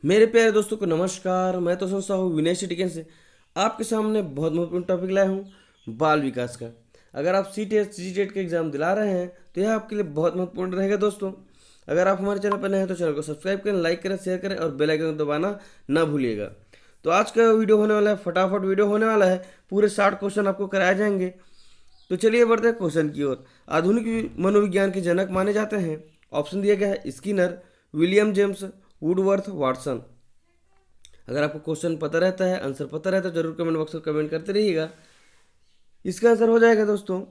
मेरे प्यारे दोस्तों को नमस्कार। मैं तो संस्था हूँ विनय सिटिकन से आपके सामने बहुत महत्वपूर्ण टॉपिक लाया हूँ बाल विकास का। अगर आप सी टेट सी टेट के एग्जाम दिला रहे हैं तो यह आपके लिए बहुत महत्वपूर्ण रहेगा दोस्तों। अगर आप हमारे चैनल पर नए हैं तो चैनल को सब्सक्राइब करें, लाइक करें, शेयर करें और बेल आइकन दबाना ना भूलिएगा। तो आज का वीडियो होने वाला है, फटाफट वीडियो होने वाला है। पूरे 60 क्वेश्चन आपको कराए जाएंगे। तो चलिए बढ़ते हैं क्वेश्चन की ओर। आधुनिक मनोविज्ञान के जनक माने जाते हैं। ऑप्शन दिया गया है Skinner, William James, Woodworth, Watson. अगर आपको क्वेश्चन पता रहता है, आंसर पता रहता है, जरूर कमेंट बॉक्स में कमेंट करते रहिएगा। इसका आंसर हो जाएगा दोस्तों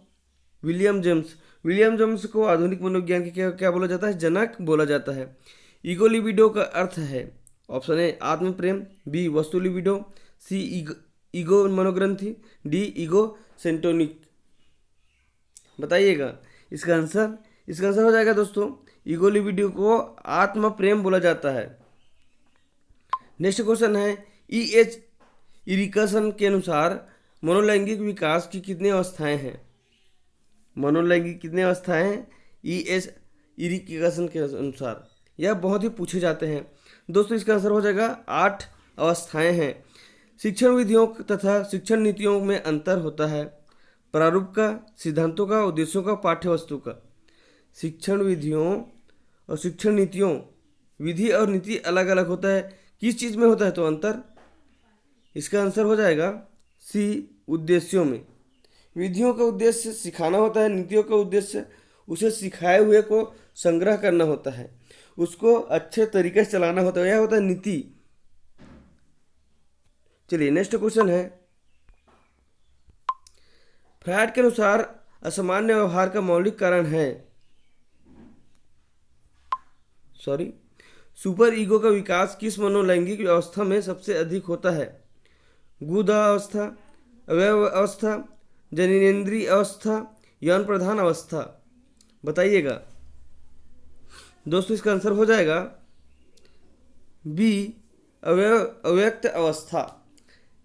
विलियम जेम्स। विलियम जेम्स को आधुनिक मनोविज्ञान के क्या क्या बोला जाता है? जनक बोला जाता है। ईगो लिबिडो का अर्थ है ऑप्शन ए आत्म प्रेम, बी वस्तु लिबिडो, सी ईगो मनोग्रंथि, डी ईगो सेंटोनिक। बताइएगा इसका आंसर हो जाएगा दोस्तों ईगो लिबिडो को आत्म प्रेम बोला जाता है। नेक्स्ट क्वेश्चन है ई एच इरिकसन के अनुसार मनोलैंगिक विकास की कितनी अवस्थाएं हैं? मनोलैंगिक कितनी अवस्थाएं हैं ई एच इरिकसन के अनुसार? यह बहुत ही पूछे जाते हैं दोस्तों। इसका आंसर हो जाएगा 8 अवस्थाएं हैं। शिक्षण विधियों तथा शिक्षण नीतियों में अंतर होता है। प्रारूप का, सिद्धांतों का, उद्देश्यों का, पाठ्य वस्तु का। शिक्षण विधियों और शिक्षण नीतियों, विधि और नीति अलग अलग होता है। किस चीज़ में होता है तो अंतर? इसका आंसर हो जाएगा सी उद्देश्यों में। विधियों का उद्देश्य सिखाना होता है, नीतियों का उद्देश्य उसे सिखाए हुए को संग्रह करना होता है, उसको अच्छे तरीके से चलाना होता है, यह होता है नीति। चलिए नेक्स्ट क्वेश्चन है फ्रायड के अनुसार असामान्य व्यवहार का मौलिक कारण है सुपर ईगो का विकास किस मनोलैंगिक अवस्था में सबसे अधिक होता है? गुदा अवस्था, अवयव अवस्था, जननेंद्रिय अवस्था, यौन प्रधान अवस्था। बताइएगा दोस्तों। इसका आंसर हो जाएगा बी अव्यक्त अवस्था।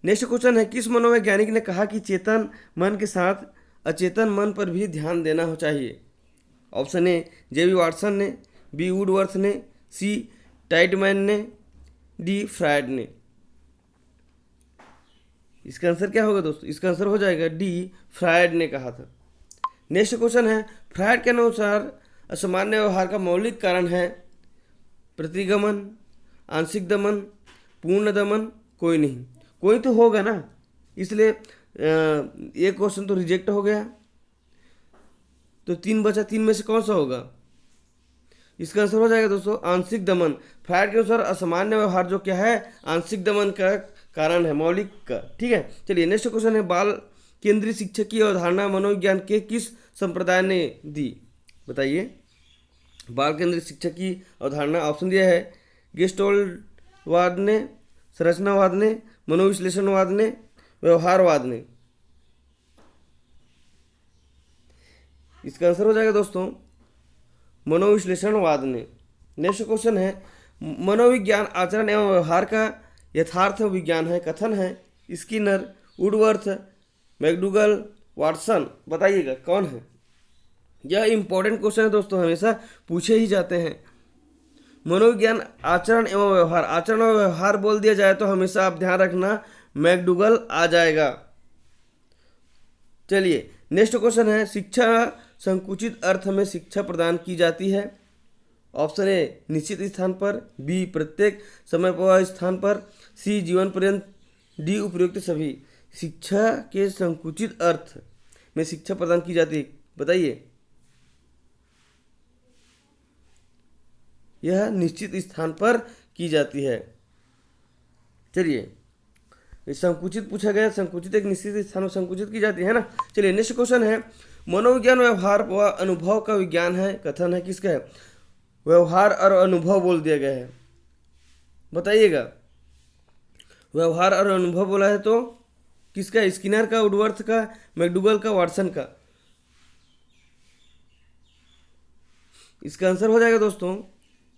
नेक्स्ट क्वेश्चन है किस मनोवैज्ञानिक ने कहा कि चेतन मन के साथ अचेतन मन पर भी ध्यान देना हो चाहिए? ऑप्शन ए जेबी वाटसन ने, बी वुडवर्थ ने, सी टाइटमैन ने, डी फ्रायड ने। इसका आंसर क्या होगा दोस्तों? इसका आंसर हो जाएगा डी फ्रायड ने कहा था। नेक्स्ट क्वेश्चन है फ्रायड के अनुसार असामान्य व्यवहार का मौलिक कारण है प्रतिगमन, आंशिक दमन, पूर्ण दमन, कोई नहीं। कोई तो होगा ना, इसलिए ये क्वेश्चन तो रिजेक्ट हो गया। तो 3 बचा, 3 में से कौन सा होगा? इसका आंसर हो जाएगा दोस्तों आंशिक दमन। फ्रायड के अनुसार असामान्य व्यवहार जो क्या है आंशिक दमन का कारण है, मौलिक का। ठीक है, चलिए नेक्स्ट क्वेश्चन है बाल केंद्रीय शिक्षा की अवधारणा मनोविज्ञान के किस संप्रदाय ने दी? बताइए। बाल केंद्रीय शिक्षा की अवधारणा ऑप्शन दिया है गेस्टोल्टवाद ने, संरचनावाद ने, मनोविश्लेषणवाद ने, व्यवहारवाद ने। इसका आंसर हो जाएगा दोस्तों मनोविश्लेषणवाद ने। नेक्स्ट क्वेश्चन है मनोविज्ञान आचरण एवं व्यवहार का यथार्थ विज्ञान है, कथन है स्किनर, वुडवर्थ, मैकडूगल, वाटसन। बताइएगा कौन है? यह इंपॉर्टेंट क्वेश्चन है दोस्तों, हमेशा पूछे ही जाते हैं। मनोविज्ञान आचरण एवं व्यवहार, आचरण और व्यवहार बोल दिया जाए तो हमेशा आप ध्यान रखना मैकडूगल आ जाएगा। चलिए नेक्स्ट क्वेश्चन है शिक्षा संकुचित अर्थ में शिक्षा प्रदान की जाती है। ऑप्शन ए निश्चित स्थान पर, बी प्रत्येक समय पर स्थान पर, सी जीवन पर्यंत, डी उपयुक्त सभी। शिक्षा के संकुचित अर्थ में शिक्षा प्रदान की जाती है, बताइए। यह निश्चित स्थान पर की जाती है। चलिए संकुचित पूछा गया, संकुचित एक निश्चित स्थान में संकुचित की जाती है ना। चलिए नेक्स्ट क्वेश्चन है मनोविज्ञान व्यवहार व अनुभव का विज्ञान है, कथन है किसका है? व्यवहार और अनुभव बोल दिया गया है। बताइएगा व्यवहार और अनुभव बोला है तो किसका? स्किनर का, वुडवर्थ का, मैकडूगल का, वाटसन का। इसका आंसर हो जाएगा दोस्तों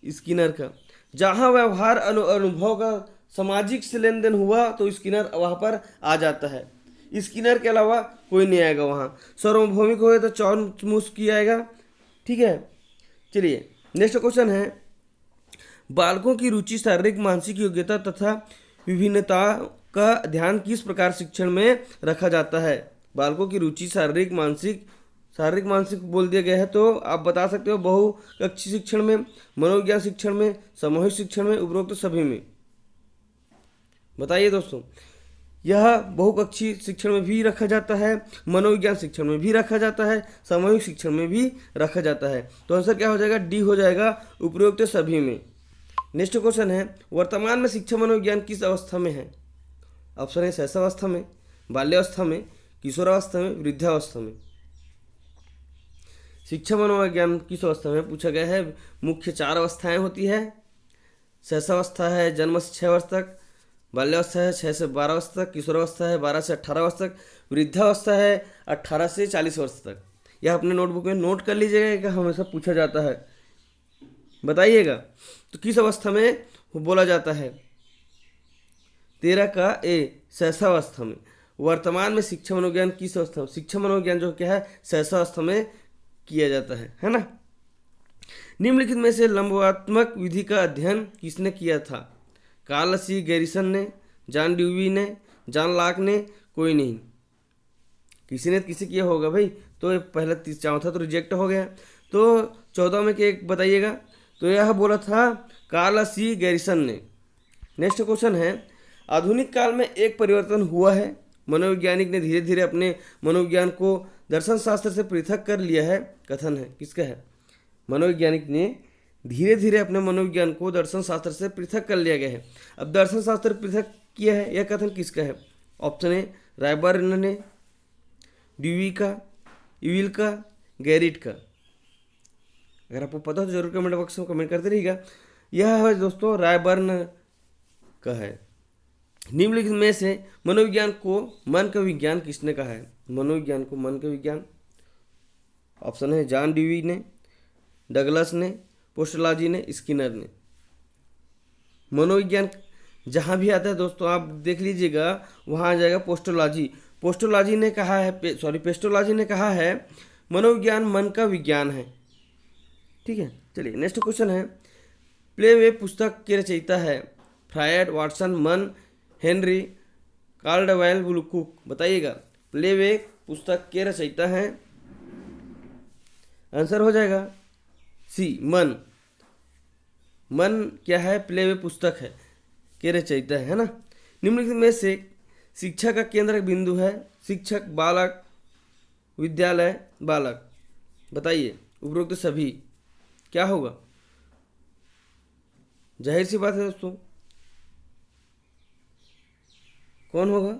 स्किनर का। जहां व्यवहार अनुभव का सामाजिक से लेन देन हुआ तो स्किनर वहां पर आ जाता है। स्किनर के अलावा कोई नहीं आएगा वहां। सार्वभौमिक हो तो चॉम्स्की आएगा। ठीक है, चलिए नेक्स्ट क्वेश्चन है बालकों की रुचि, शारीरिक मानसिक योग्यता तथा विभिन्नता का ध्यान किस प्रकार शिक्षण में रखा जाता है। बालकों की रुचि, शारीरिक मानसिक बोल दिया गया है, तो आप बता सकते हो बहुकक्षी शिक्षण में, मनोविज्ञान शिक्षण में, सामूहिक शिक्षण में, उपरोक्त सभी में। बताइए दोस्तों, यह बहुकक्षी शिक्षण में भी रखा जाता है, मनोविज्ञान शिक्षण में भी रखा जाता है, सामूहिक शिक्षण में भी रखा जाता है। तो आंसर क्या हो जाएगा, डी हो जाएगा, उपरोक्त सभी में। नेक्स्ट क्वेश्चन है, वर्तमान में शिक्षा मनोविज्ञान किस अवस्था में है। ऑप्शन है शैशवावस्था में, बाल्यावस्था में, किशोरावस्था में, वृद्धावस्था में। शिक्षा मनोविज्ञान किस अवस्था में पूछा गया है। मुख्य 4 अवस्थाएं होती है। शैशवावस्था है जन्म से 6 वर्ष तक, बाल्यावस्था है 6 से 12 वर्ष तक, किशोरावस्था है 12 से 18 वर्ष तक, वृद्धावस्था है 18 से 40 वर्ष तक। यह अपने नोटबुक में नोट कर लीजिएगा कि हमेशा पूछा जाता है। बताइएगा तो किस अवस्था में बोला जाता है। 13 का ए, शैशवावस्था में। वर्तमान में शिक्षा मनोविज्ञान किस अवस्था में, शिक्षा मनोविज्ञान जो क्या है शैशवावस्था में किया जाता है ना। निम्नलिखित में से लंबात्मक विधि का अध्ययन किसने किया था। कार्ल सी गैरिसन ने, जॉन ड्यूवी ने, जॉन लॉक ने, कोई नहीं। किसी ने किसी किया होगा भाई, तो पहला चौथा तो रिजेक्ट हो गया। तो 14 में के एक बताइएगा, तो यह बोला था कार्ल सी गैरिसन ने। नेक्स्ट क्वेश्चन है, आधुनिक काल में एक परिवर्तन हुआ है। मनोवैज्ञानिक ने धीरे धीरे अपने मनोविज्ञान को दर्शन शास्त्र से पृथक कर लिया है। कथन है किसका है। मनोवैज्ञानिक ने धीरे धीरे अपने मनोविज्ञान को दर्शन शास्त्र से पृथक कर लिया गया है। अब दर्शन शास्त्र पृथक किया है, यह कथन किसका है। ऑप्शन ए रायबर्न ने, ड्यूवी का, यूविल का, गैरिट का। अगर आपको पता हो तो जरूर कमेंट बॉक्स में कमेंट करते रहिएगा। यह है दोस्तों रायबर्न का है। निम्नलिखित में से मनोविज्ञान को मन का विज्ञान किसने कहा है। मनोविज्ञान को मन का विज्ञान, ऑप्शन है जॉन ड्यूवी ने, डगलस ने, पोस्टोलॉजी ने, स्किनर ने। मनोविज्ञान जहाँ भी आता है दोस्तों आप देख लीजिएगा, वहाँ आ जाएगा पोस्टोलॉजी। पेस्टोलॉजी ने कहा है मनोविज्ञान मन का विज्ञान है। ठीक है, चलिए नेक्स्ट क्वेश्चन है, प्ले वे पुस्तक के रचयिता है। फ्रायड, वाटसन, मन, हेनरी, कार्लडवेल, कुक। बताइएगा प्ले वे पुस्तक के रचयिता हैं। आंसर हो जाएगा सी, मन। मन क्या है, प्ले वे पुस्तक है के रचयिता है ना। निम्नलिखित में से शिक्षा का केंद्र बिंदु है। शिक्षक, बालक, विद्यालय, बालक। बताइए उपरोक्त सभी क्या होगा। जाहिर सी बात है दोस्तों, कौन होगा।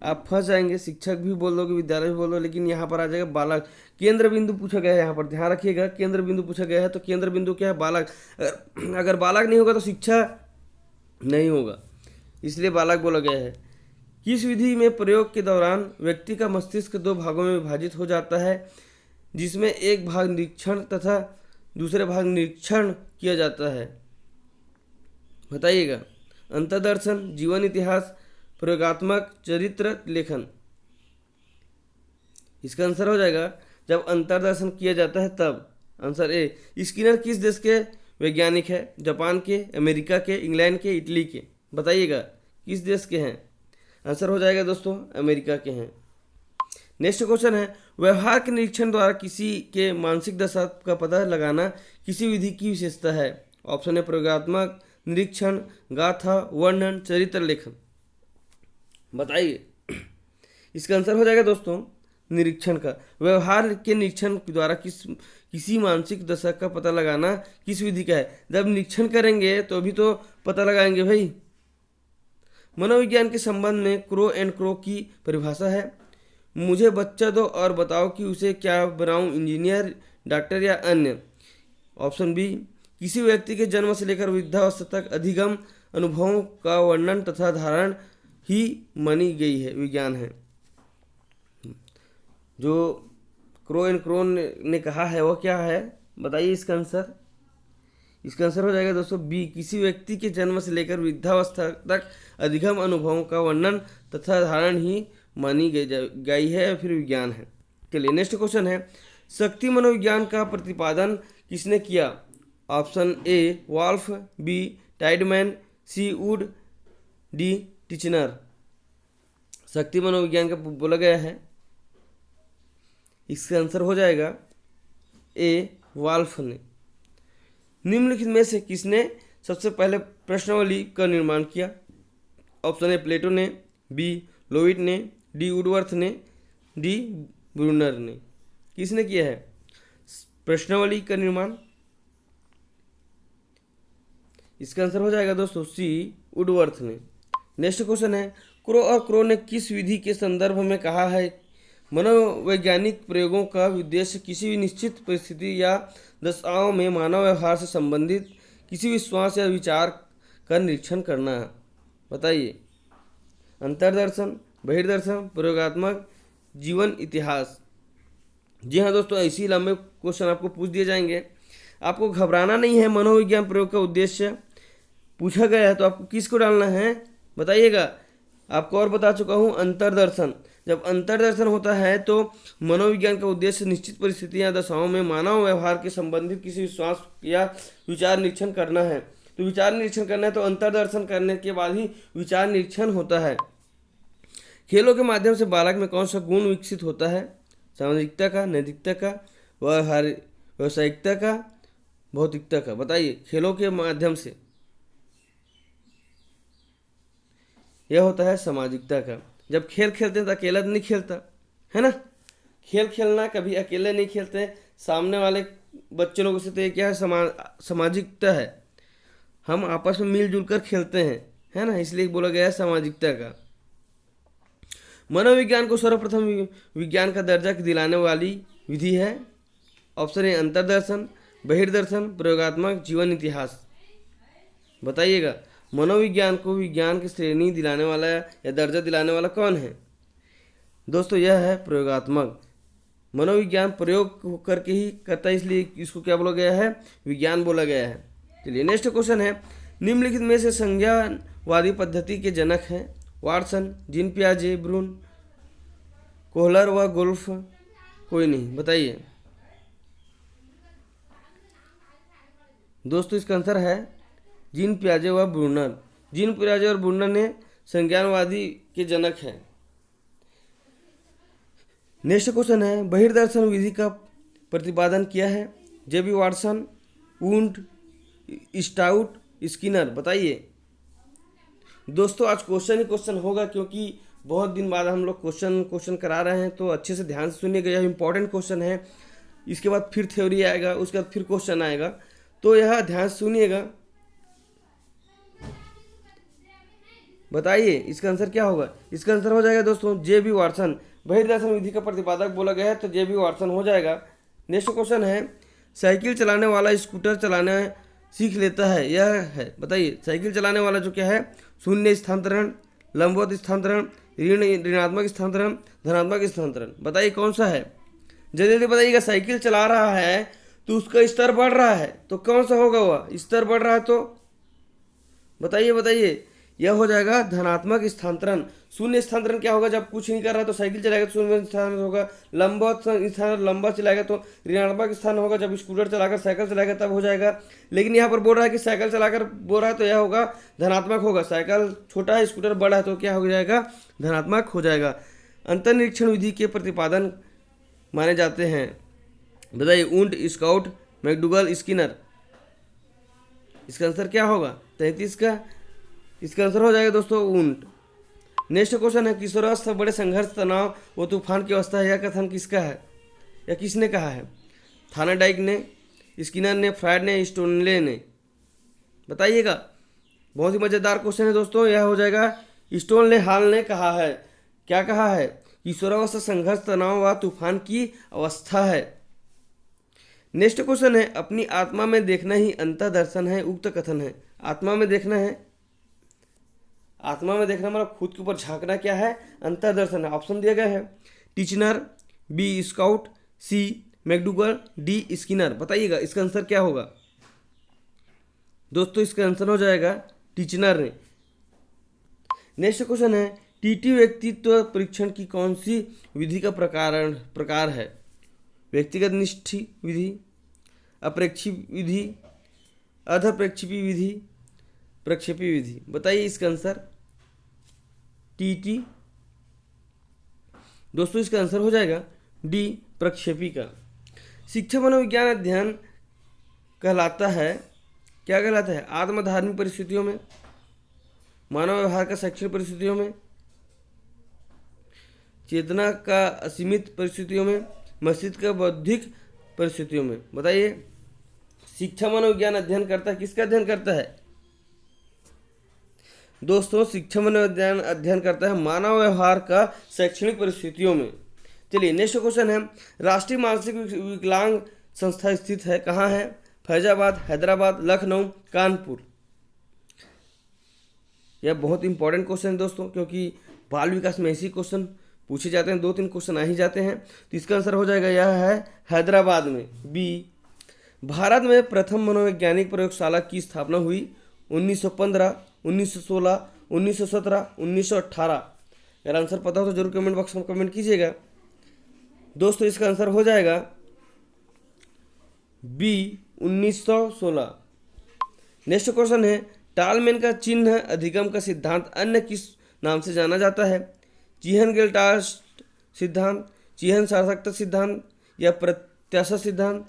आप फंस जाएंगे, शिक्षक भी बोल दोगे, विद्यालय भी बोल दो, लेकिन यहाँ पर आ जाएगा बालक। केंद्र बिंदु पूछा गया है, यहाँ पर ध्यान रखिएगा, केंद्र बिंदु पूछा गया है, तो केंद्र बिंदु क्या है, बालक। अगर बालक नहीं होगा तो शिक्षा नहीं होगा, इसलिए बालक बोला गया है। किस विधि में प्रयोग के दौरान व्यक्ति का मस्तिष्क 2 भागों में विभाजित हो जाता है, जिसमें एक भाग निरीक्षण तथा दूसरे भाग निरीक्षण किया जाता है। बताइएगा अंतर्दर्शन, जीवन इतिहास, प्रयोगात्मक, चरित्र लेखन। इसका आंसर हो जाएगा जब अंतर्दर्शन किया जाता है तब। Answer A. स्किनर किस देश के वैज्ञानिक है। जापान के, अमेरिका के, इंग्लैंड के, इटली के। बताइएगा किस देश के हैं। आंसर हो जाएगा दोस्तों अमेरिका के हैं। नेक्स्ट क्वेश्चन है, व्यवहार के निरीक्षण द्वारा किसी के मानसिक दशा का पता लगाना किसी विधि की विशेषता है। ऑप्शन है प्रयोगात्मक, निरीक्षण, गाथा, वर्णन, चरित्र लेखन। बताइए इसका आंसर हो जाएगा दोस्तों निरीक्षण का। व्यवहार के निरीक्षण द्वारा किसी मानसिक दशा का पता लगाना किस विधि का है। जब निरीक्षण करेंगे तो अभी तो पता लगाएंगे भाई। मनोविज्ञान के संबंध में क्रो एंड क्रो की परिभाषा है। मुझे बच्चा दो और बताओ कि उसे क्या बनाऊं, इंजीनियर, डॉक्टर या अन्य। ऑप्शन बी, किसी व्यक्ति के जन्म से लेकर वृद्धावस्था तक अधिगम अनुभवों का वर्णन तथा धारण ही मानी गई है विज्ञान है। जो क्रो एंड क्रो ने कहा है वो क्या है, बताइए इसका आंसर। इसका आंसर हो जाएगा दोस्तों बी, किसी व्यक्ति के जन्म से लेकर वृद्धावस्था तक अधिगम अनुभवों का वर्णन तथा धारण ही मानी गई है, फिर विज्ञान है। चलिए नेक्स्ट क्वेश्चन है, शक्ति मनोविज्ञान का प्रतिपादन किसने किया? Option A Wolff, B Tiedemann, C Wood, D Titchener. शक्ति मनोविज्ञान का बोला गया है। इसका आंसर हो जाएगा ए वॉल्फ ने। निम्नलिखित में से किसने सबसे पहले प्रश्नावली का निर्माण किया? ऑप्शन ए प्लेटो ने, बी लोइट ने, डी वुडवर्थ ने, डी ब्रूनर ने। किसने किया है प्रश्नावली का निर्माण? इसका आंसर हो जाएगा दोस्तों सी वुडवर्थ ने। नेक्स्ट क्वेश्चन है, क्रो और क्रो ने किस विधि के संदर्भ में कहा है मनोवैज्ञानिक प्रयोगों का उद्देश्य किसी भी निश्चित परिस्थिति या दशाओं में मानव व्यवहार से संबंधित किसी विश्वास या विचार का निरीक्षण करना है? बताइए। अंतर्दर्शन, बहिर्दर्शन, प्रयोगात्मक, जीवन इतिहास। जी हाँ दोस्तों, ऐसी लंबे क्वेश्चन आपको पूछ दिए जाएंगे। आपको घबराना नहीं है। मनोविज्ञान प्रयोग का उद्देश्य पूछा गया है तो आपको किसको डालना है बताइएगा। आपको और बता चुका हूँ अंतर्दर्शन। जब अंतर्दर्शन होता है तो मनोविज्ञान का उद्देश्य निश्चित परिस्थितियां दशाओं में मानव व्यवहार के संबंधित किसी विश्वास या विचार निरीक्षण करना है। तो विचार निरीक्षण करना है तो अंतर्दर्शन करने के बाद ही विचार निरीक्षण होता है। खेलों के माध्यम से बालक में कौन सा गुण विकसित होता है? सामाजिकता का, नैतिकता का, व्यावसायिकता का, भौतिकता का। बताइए। खेलों के माध्यम से यह होता है सामाजिकता का। जब खेल खेलते हैं तो अकेला नहीं खेलता है ना। खेल खेलना कभी अकेले नहीं खेलते हैं, सामने वाले बच्चे लोगों से। तो ये क्या है? सामाजिकता है। हम आपस में मिलजुल कर खेलते हैं, है ना, इसलिए बोला गया है सामाजिकता का। मनोविज्ञान को सर्वप्रथम विज्ञान का दर्जा दिलाने वाली विधि है? ऑप्शन ए अंतर्दर्शन, बहिर्दर्शन, प्रयोगात्मक, जीवन इतिहास। बताइएगा। मनोविज्ञान को विज्ञान की श्रेणी दिलाने वाला या दर्जा दिलाने वाला कौन है? दोस्तों यह है प्रयोगात्मक। मनोविज्ञान प्रयोग करके ही करता है, इसलिए इसको क्या बोला गया है? विज्ञान बोला गया है। चलिए नेक्स्ट क्वेश्चन है, निम्नलिखित में से संज्ञावादी पद्धति के जनक हैं? वाटसन, जीन पियाजे, ब्रून, कोहलर व गोल्फ। कोई नहीं। बताइए दोस्तों। इसका आंसर है जीन पियाजे व ब्रूनर। जीन पियाजे और ब्रूनर ने संज्ञानवादी के जनक हैं। नेक्स्ट क्वेश्चन है, बहिर्दर्शन विधि का प्रतिपादन किया है? जेबी वाटसन, वुंड, स्टाउट, स्किनर। बताइए दोस्तों। आज क्वेश्चन ही क्वेश्चन होगा क्योंकि बहुत दिन बाद हम लोग क्वेश्चन करा रहे हैं, तो अच्छे से ध्यान से सुनिएगा। यह इंपॉर्टेंट क्वेश्चन है। इसके बाद फिर थ्योरी आएगा, उसके बाद फिर क्वेश्चन आएगा, तो यह ध्यान से सुनिएगा। बताइए इसका आंसर क्या होगा? इसका आंसर हो जाएगा दोस्तों जेबी वाटसन। बहिर्दर्शन विधि का प्रतिपादक बोला गया है तो जेबी वाटसन हो जाएगा। नेक्स्ट क्वेश्चन है, साइकिल चलाने वाला स्कूटर चलाना सीख लेता है, यह है? बताइए। साइकिल चलाने वाला जो क्या है? शून्य स्थानांतरण, लंबवत स्थानांतरण, ऋणात्मक स्थानांतरण, धनात्मक स्थानांतरण। बताइए कौन सा है? जल्दी बताइएगा। साइकिल चला रहा है तो उसका स्तर बढ़ रहा है, तो कौन सा होगा? वह स्तर बढ़ रहा है तो बताइए। यह हो जाएगा धनात्मक स्थानांतरण। शून्य स्थानांतरण क्या होगा? जब कुछ नहीं कर रहा है तो साइकिल चलाएगा तो शून्य स्थानांतरण होगा। लंबा चलाएगा तो ऋणात्मक स्थान होगा। जब स्कूटर चलाकर साइकिल चलाएगा तब हो जाएगा। लेकिन यहाँ पर बोल रहा है कि साइकिल चलाकर बोल रहा है तो यह होगा धनात्मक होगा। साइकिल छोटा है, स्कूटर बड़ा है, तो क्या हो जाएगा? धनात्मक हो जाएगा। अंतर्निरीक्षण विधि के प्रतिपादन माने जाते हैं? बताइए। ऊंट, स्काउट, मैकडूगल, स्किनर। इसका आंसर क्या होगा? 33 का। इसका आंसर हो जाएगा दोस्तों ऊंट। नेक्स्ट क्वेश्चन है, किशोरावस्था बड़े संघर्ष, तनाव व तूफान की अवस्था है, यह कथन किसका है या किसने कहा है? थानाडाइक ने, स्किनर ने, फ्रायड ने, स्टोनले ने। बताइएगा। बहुत ही मज़ेदार क्वेश्चन है दोस्तों। यह हो जाएगा स्टोनले हाल ने कहा है। क्या कहा है? किशोरावस्था संघर्ष, तनाव व तूफान की अवस्था है। नेक्स्ट क्वेश्चन है, अपनी आत्मा में देखना ही अंतर्दर्शन है, उक्त कथन है? आत्मा में देखना है। आत्मा में देखना मतलब खुद के ऊपर झांकना क्या है? अंतर्दर्शन है। ऑप्शन दिया गया है टिचनर, बी स्काउट, सी मैकडूगल, डी स्किनर। बताइएगा इसका आंसर क्या होगा? दोस्तों इसका आंसर हो जाएगा टिचनर ने। नेक्स्ट क्वेश्चन है, टीटी व्यक्तित्व परीक्षण की कौन सी विधि का प्रकार है? व्यक्तिगत निष्ठ विधि, अप्रक्षेपी विधि, अधप्रक्षेपी विधि, प्रक्षेपी विधि। बताइए इसका आंसर टीटी। दोस्तों इसका आंसर हो जाएगा डी, प्रक्षेपी का। शिक्षा मनोविज्ञान अध्ययन कहलाता है, क्या कहलाता है? आत्मधार्मिक परिस्थितियों में, मानव व्यवहार का शैक्षणिक परिस्थितियों में, चेतना का असीमित परिस्थितियों में, मस्तिष्क का बौद्धिक परिस्थितियों में। बताइए शिक्षा मनोविज्ञान अध्ययन करता है, किसका अध्ययन करता है? दोस्तों शिक्षा मनोविज्ञान अध्ययन करता है मानव व्यवहार का शैक्षणिक परिस्थितियों में। चलिए नेक्स्ट क्वेश्चन है, राष्ट्रीय मानसिक विकलांग संस्था स्थित है कहाँ है? फैजाबाद, हैदराबाद, लखनऊ, कानपुर। यह बहुत इंपॉर्टेंट क्वेश्चन है दोस्तों, क्योंकि बाल विकास में ऐसे क्वेश्चन पूछे जाते हैं, 2-3 क्वेश्चन आ ही जाते हैं। तो इसका आंसर हो जाएगा, यह है हैदराबाद में, बी। भारत में प्रथम मनोवैज्ञानिक प्रयोगशाला की स्थापना हुई 1915, 1916, 1917, 1918। अगर आंसर पता हो तो जरूर कमेंट बॉक्स में कमेंट कीजिएगा। दोस्तों इसका आंसर हो जाएगा बी, 1916। नेक्स्ट क्वेश्चन है, टालमैन का चिन्ह अधिगम का सिद्धांत अन्य किस नाम से जाना जाता है? चिहन-गेल्टास्ट सिद्धांत, चिहन सार्थकता सिद्धांत या प्रत्याशा सिद्धांत,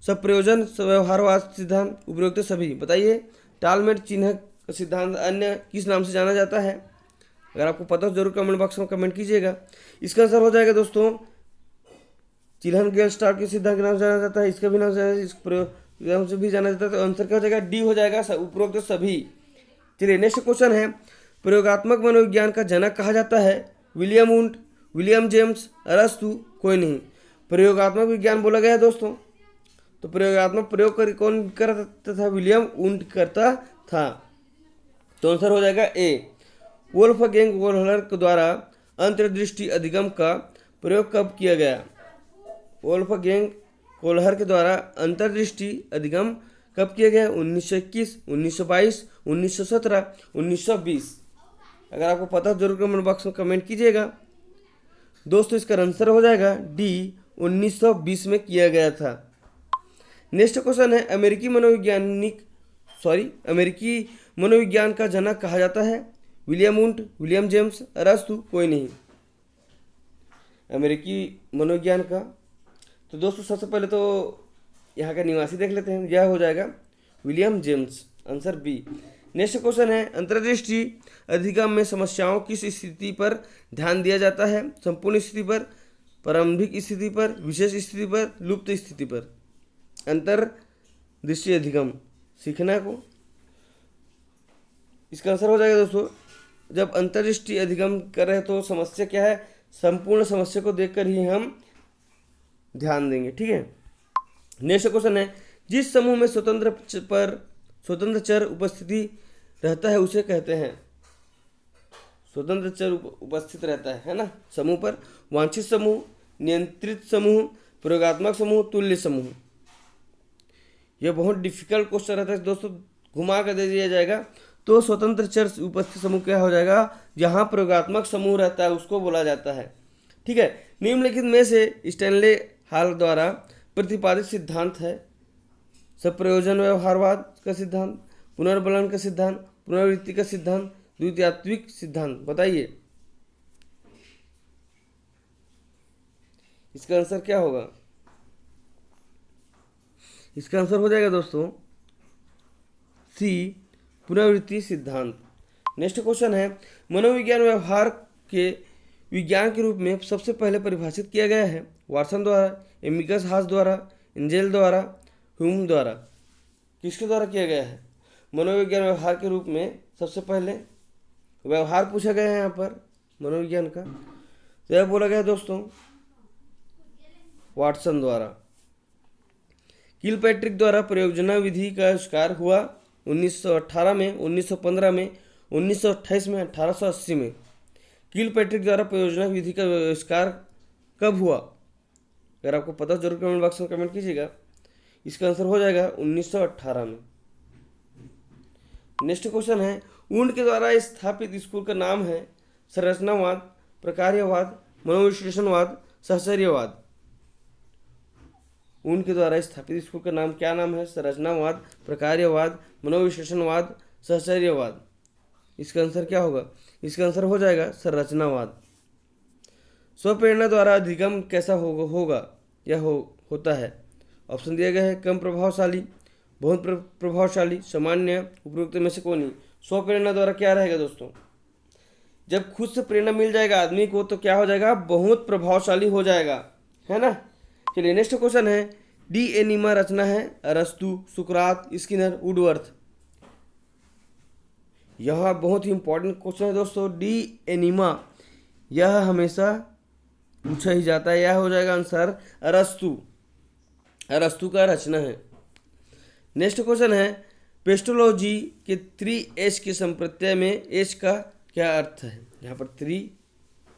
सप्रयोजन व्यवहारवाद सिद्धांत, उपरोक्त सभी। बताइए टालमैन चिन्ह का सिद्धांत अन्य किस नाम से जाना जाता है? अगर आपको पता हो जरूर कमेंट बॉक्स में कमेंट कीजिएगा। इसका आंसर हो जाएगा दोस्तों चिहन-गेल्टास्ट के सिद्धांत के नाम से जाना जाता है, इसका भी नाम से, इस नाम से भी जाना जाता है। तो आंसर क्या हो जाएगा? डी हो जाएगा, उपरोक्त सभी। चलिए नेक्स्ट क्वेश्चन है, प्रयोगात्मक मनोविज्ञान का जनक कहा जाता है? विलियम वुंट, विलियम जेम्स, अरस्तु, कोई नहीं। प्रयोगात्मक विज्ञान बोला गया है दोस्तों, तो प्रयोगात्मक प्रयोग कौन करता था? विलियम वुंट करता था। तो आंसर हो जाएगा ए। वोल्फगैंग कोहलर के द्वारा अंतर्दृष्टि अधिगम का प्रयोग कब किया गया? वोल्फगैंग कोहलर के द्वारा अंतर्दृष्टि अधिगम कब किया गया? 1921, 1922, 1917, 1920। अगर आपको पता हो जरूर कमेंट बॉक्स में कमेंट कीजिएगा। दोस्तों इसका आंसर हो जाएगा डी, 1920 में किया गया था। नेक्स्ट क्वेश्चन है, अमेरिकी मनोविज्ञान का जनक कहा जाता है? विलियम वुंट, विलियम जेम्स, अरस्तु, कोई नहीं। अमेरिकी मनोविज्ञान का तो दोस्तों सबसे पहले तो यहाँ का निवासी देख लेते हैं, यह हो जाएगा William James, answer B. Next question है, अंतर्दृष्टि अधिगम में समस्याओं किस स्थिति पर ध्यान दिया जाता है? संपूर्ण स्थिति पर, प्रारंभिक स्थिति पर, विशेष स्थिति पर, लुप्त स्थिति पर। अंतर्दृष्टि अधिगम सीखना को, इसका आंसर हो जाएगा दोस्तों, जब अंतर्दृष्टि अधिगम कर रहे हैं तो समस्या क्या है? संपूर्ण समस्या को देखकर ही हम ध्यान देंगे, ठीक है। नेक्स्ट क्वेश्चन है, जिस समूह में स्वतंत्र चर उपस्थिति रहता है उसे कहते हैं? स्वतंत्र चर उपस्थित रहता है ना समूह पर? वांछित समूह, नियंत्रित समूह, प्रयोगात्मक समूह, तुल्य समूह। यह बहुत डिफिकल्ट क्वेश्चन रहता है दोस्तों, घुमा कर दे दिया जाएगा तो स्वतंत्र चर उपस्थित समूह क्या हो जाएगा? जहां प्रयोगात्मक समूह रहता है उसको बोला जाता है, ठीक है। निम्नलिखित में से स्टैनले हॉल द्वारा प्रतिपादित सिद्धांत है? सप्रयोजन व्यवहारवाद का सिद्धांत, पुनर्बलन का सिद्धांत, पुनरावृत्ति का सिद्धांत, द्वितीयात्विक सिद्धांत। बताइए इसका आंसर क्या होगा? इसका आंसर हो जाएगा दोस्तों सी, पुनरावृत्ति सिद्धांत। नेक्स्ट क्वेश्चन है, मनोविज्ञान व्यवहार के विज्ञान के रूप में सबसे पहले परिभाषित किया गया है? वाटसन द्वारा, एमिगस हास द्वारा, एंजेल द्वारा, ह्यूम द्वारा। किसके द्वारा किया गया है? मनोविज्ञान व्यवहार के रूप में सबसे पहले व्यवहार पूछा गया है यहाँ पर मनोविज्ञान का, तो यह बोला गया है दोस्तों वाटसन द्वारा। किलपैट्रिक द्वारा प्रयोजना विधि का आविष्कार हुआ 1918 में, 1915 में, 1928 में, 1880 में। किलपैट्रिक द्वारा प्रयोजना विधि का आविष्कार कब हुआ? अगर आपको पता हो जरूर कमेंट बॉक्स में कमेंट कीजिएगा। इसका आंसर हो जाएगा 1918 में। नेक्स्ट क्वेश्चन है, वुंट के द्वारा स्थापित स्कूल का नाम है? संरचनावाद, प्रकार्यवाद, मनोविश्लेषणवाद, सहचर्यवाद। उनके द्वारा स्थापित स्कूल का नाम क्या नाम है? संरचनावाद, प्रकार्यवाद, मनोविश्लेषणवाद, सहचर्यवाद। इसका आंसर क्या होगा? इसका आंसर हो जाएगा संरचनावाद। स्वप्रेरणा द्वारा अधिगम कैसा होगा या होता है? ऑप्शन दिया गया है कम प्रभावशाली, बहुत प्रभावशाली, सामान्य, उपरोक्त में से कोई नहीं। स्वप्रेरणा द्वारा क्या रहेगा दोस्तों? जब खुद से प्रेरणा मिल जाएगा आदमी को तो क्या हो जाएगा? बहुत प्रभावशाली हो जाएगा, है ना। चलिए नेक्स्ट क्वेश्चन है, डी एनिमा रचना है अरस्तु, सुकरात, स्किनर, वुडवर्थ। यह बहुत ही इंपॉर्टेंट क्वेश्चन है दोस्तों। डी एनिमा यह हमेशा पूछा ही जाता है। यह हो जाएगा आंसर अरस्तु। अरस्तु का रचना है। नेक्स्ट क्वेश्चन है, पेस्टोलॉजी के 3H के संप्रत्यय में H का क्या अर्थ है? यहाँ पर 3,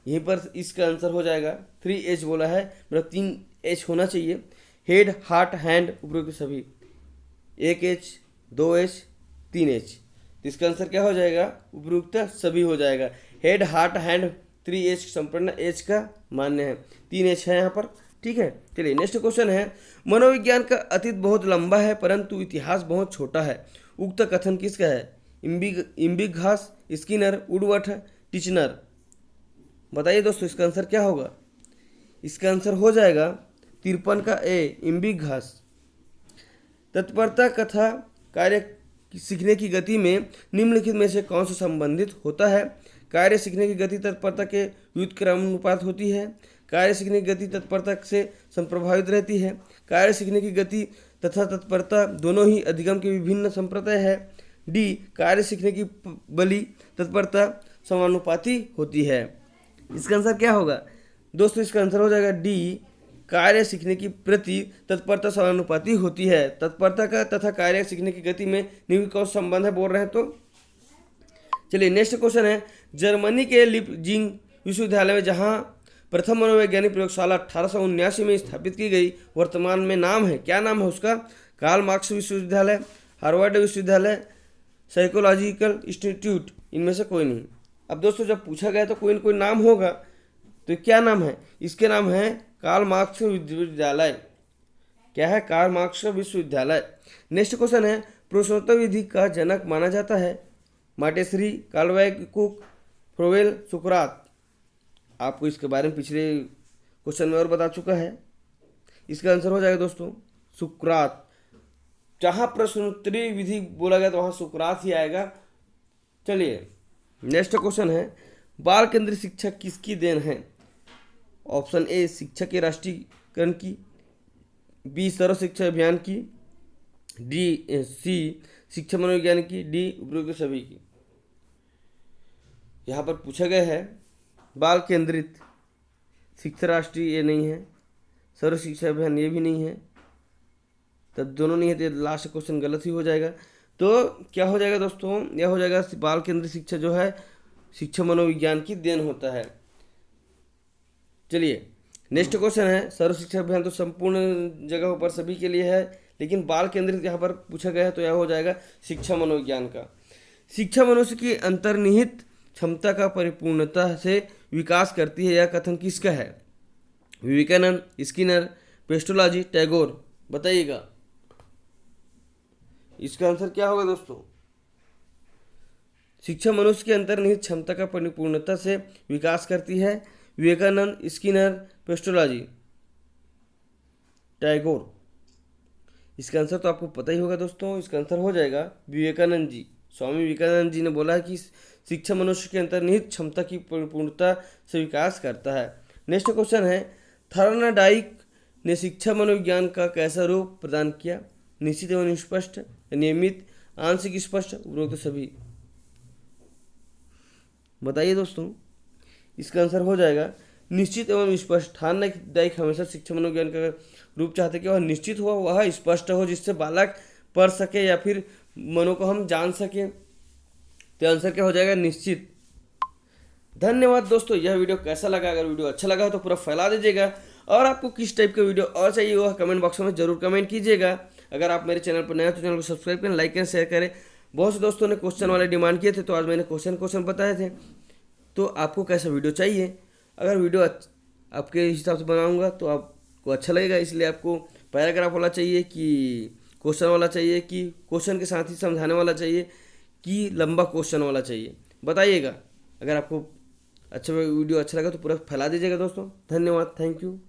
यहीं पर इसका आंसर हो जाएगा 3H बोला है, मतलब 3H होना चाहिए। हेड, हार्ट, हैंड, उपरोक्त सभी। 1H, 2H, 3H। तो इसका आंसर क्या हो जाएगा? उपरोक्त सभी हो जाएगा। हेड, हार्ट, हैंड, 3H संपूर्ण H का मान्य है। 3H है यहाँ पर, ठीक है। चलिए नेक्स्ट क्वेश्चन है, मनोविज्ञान का अतीत बहुत लंबा है परंतु इतिहास बहुत छोटा है। उक्त कथन किसका है? इम्बिगहास, स्किनर, वुडवर्थ, टिचनर। बताइए दोस्तों इसका आंसर क्या होगा? इसका आंसर हो जाएगा 53 का ए, इम्बिगहास। तत्परता कथा कार्य सीखने की गति में निम्नलिखित में से कौन सा संबंधित होता है? कार्य सीखने की गति तत्परता के व्युत्क्रमानुपात होती है। कार्य सीखने की गति तत्परता से संप्रभावित रहती है। कार्य सीखने की गति तथा तत्परता दोनों ही अधिगम के विभिन्न संप्रदाय है। डी, कार्य सीखने की बलि तत्परता समानुपाती होती है। इसका आंसर क्या होगा दोस्तों? इसका आंसर हो जाएगा डी, कार्य सीखने की प्रति तत्परता समानुपाती होती है। तत्परता का तथा कार्य सीखने की गति में निम्नलिखित कौन सा संबंध है बोल रहे हैं तो। चलिए नेक्स्ट क्वेश्चन है, जर्मनी के लिपजिंग विश्वविद्यालय में जहां प्रथम मनोवैज्ञानिक प्रयोगशाला 1879 में स्थापित की गई, वर्तमान में नाम है, क्या नाम है उसका? कार्ल मार्क्स विश्वविद्यालय, हार्वर्ड विश्वविद्यालय, साइकोलॉजिकल इंस्टीट्यूट, इनमें से कोई नहीं। अब दोस्तों जब पूछा गया तो कोई न कोई नाम होगा, तो क्या नाम है? इसके नाम है कार्ल मार्क्स विश्वविद्यालय। क्या है? कार्ल मार्क्स विश्वविद्यालय। नेक्स्ट क्वेश्चन है, प्रश्नोत्तर विधि का जनक माना जाता है? माटेश्वरी, काल्वैकुक, फ्रोवेल, सुकरात। आपको इसके बारे में पिछले क्वेश्चन में और बता चुका है। इसका आंसर हो जाएगा दोस्तों सुकरात। जहाँ प्रश्नोत्तरी विधि बोला गया तो वहाँ सुकरात ही आएगा। चलिए नेक्स्ट क्वेश्चन है, बाल केंद्रित शिक्षा किसकी देन है? ऑप्शन ए, शिक्षा के राष्ट्रीयकरण की, बी, सर्व शिक्षा अभियान की, डी, सी, शिक्षा मनोविज्ञान की, डी, उपरोक्त सभी की। यहाँ पर पूछा गया है बाल केंद्रित शिक्षा राष्ट्रीय, ये नहीं है, सर्व शिक्षा अभियान ये भी नहीं है, तब दोनों नहीं है तो लास्ट क्वेश्चन गलत ही हो जाएगा। तो क्या हो जाएगा दोस्तों? यह हो जाएगा बाल केंद्रित शिक्षा जो है शिक्षा मनोविज्ञान की देन होता है। चलिए नेक्स्ट क्वेश्चन है, सर्व शिक्षा अभियान तो संपूर्ण जगहों पर सभी के लिए है, लेकिन बाल केंद्रित यहाँ पर पूछा गया है तो यह हो जाएगा शिक्षा मनोविज्ञान का। शिक्षा मनुष्य की अंतर्निहित क्षमता का परिपूर्णता से विकास करती है, यह कथन किसका है? Vivekananda, Skinner, Pestalozzi, Tagore. बताइएगा इसका आंसर क्या होगा दोस्तों? शिक्षा मनुष्य की अंतर्निहित क्षमता का परिपूर्णता से विकास करती है, विवेकानंद, स्किनर, पेस्टोलॉजी, टैगोर। इसका आंसर तो आपको पता ही होगा दोस्तों। इसका आंसर हो जाएगा विवेकानंद जी। स्वामी विवेकानंद जी ने बोला है कि शिक्षा मनुष्य की अंतर्निहित क्षमता की परिपूर्णता से विकास करता है। नेक्स्ट क्वेश्चन है, थॉर्नडाइक ने शिक्षा मनोविज्ञान का कैसा रूप प्रदान किया? निश्चित एवं स्पष्ट, नियमित, आंशिक स्पष्ट, उपरोक्त सभी। बताइए दोस्तों इसका आंसर हो जाएगा निश्चित एवं स्पष्ट। थॉर्नडाइक हमेशा शिक्षा मनोविज्ञान का रूप चाहते कि वह निश्चित हो, वह स्पष्ट हो, जिससे बालक पढ़ सके या फिर मनो को हम जान सके। तो आंसर क्या हो जाएगा? निश्चित। धन्यवाद दोस्तों। यह वीडियो कैसा लगा? अगर वीडियो अच्छा लगा तो पूरा फैला दीजिएगा, और आपको किस टाइप का वीडियो और चाहिए वह कमेंट बॉक्स में जरूर कमेंट कीजिएगा। अगर आप मेरे चैनल पर नए हैं तो चैनल को सब्सक्राइब करें, लाइक करें, शेयर करें। बहुत से दोस्तों ने क्वेश्चन वाले डिमांड किए थे, तो आज मैंने क्वेश्चन बताए थे। तो आपको कैसा वीडियो चाहिए? अगर वीडियो आपके हिसाब से बनाऊंगा तो आपको अच्छा लगेगा, इसलिए आपको पैराग्राफ वाला चाहिए कि क्वेश्चन वाला चाहिए कि क्वेश्चन के साथ ही समझाने वाला चाहिए कि लंबा क्वेश्चन वाला चाहिए, बताइएगा। अगर आपको वीडियो अच्छा लगा तो पूरा फैला दीजिएगा दोस्तों। धन्यवाद, थैंक यू।